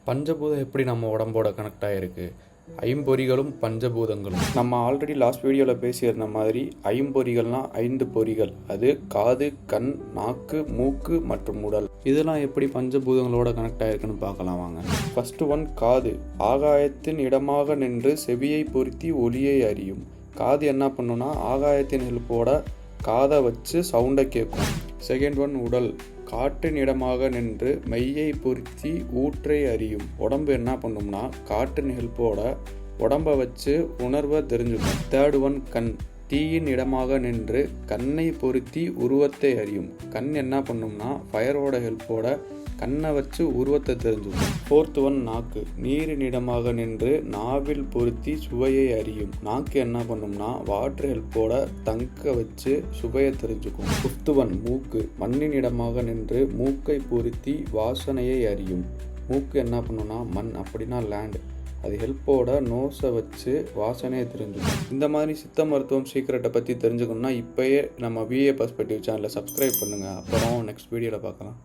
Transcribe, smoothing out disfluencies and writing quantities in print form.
பஞ்சபூதம் எப்படி நம்ம உடம்போட கனெக்ட் ஆகிருக்கு? ஐம்பொறிகளும் பஞ்சபூதங்களும். நம்ம ஆல்ரெடி லாஸ்ட் வீடியோவில் பேசியிருந்த மாதிரி ஐம்பொறிகள்னால் 5 பொறிகள். அது காது, கண், நாக்கு, மூக்கு மற்றும் உடல். இதெல்லாம் எப்படி பஞ்சபூதங்களோட கனெக்ட் ஆகிருக்குன்னு பார்க்கலாம் வாங்க. ஃபஸ்ட்டு ஒன் காது. ஆகாயத்தின் இடமாக நின்று செவியை பொருத்தி ஒலியை அறியும். காது என்ன பண்ணுன்னா ஆகாயத்தின் ஹெல்ப்போட காதை வச்சு சவுண்டை கேட்கும். செகண்ட் ஒன் உடல். காற்றின் இடமாக நின்று மெய்யை பொருத்தி ஊற்றை அறியும். உடம்பு என்ன பண்ணும்னா காற்றின் ஹெல்ப்போட உடம்பை வச்சு உணர்வை தெரிஞ்சுக்கும். தேர்ட் ஒன் கண். தீயின் இடமாக நின்று கண்ணை பொருத்தி உருவத்தை அறியும். கண் என்ன பண்ணும்னா ஃபயரோட ஹெல்ப்போட கண்ணை வச்சு உருவத்தை தெரிஞ்சுக்கும். ஃபோர்த் ஒன் நாக்கு. நீரின் இடமாக நின்று நாவில் பொருத்தி சுவையை அறியும். நாக்கு என்ன பண்ணும்னா வாட்டர் ஹெல்ப்போட தங்க வச்சு சுவையை தெரிஞ்சுக்கும். ஃபிஃப்த் ஒன் மூக்கு. மண்ணின் இடமாக நின்று மூக்கை பொருத்தி வாசனையை அறியும். மூக்கு என்ன பண்ணும்னா மண், அப்படின்னா லேண்ட், அது ஹெல்ப்போட நோஸை வச்சு வாசனையை தெரிஞ்சுக்கும். இந்த மாதிரி சித்த மருத்துவம் சீக்ரெட்டை பற்றி தெரிஞ்சுக்கணும்னா இப்போயே நம்ம விஏ பர்ஸ்பெக்டிவ் சேனலை சப்ஸ்கிரைப் பண்ணுங்கள். அப்புறம் நெக்ஸ்ட் வீடியோவில் பார்க்கலாம்.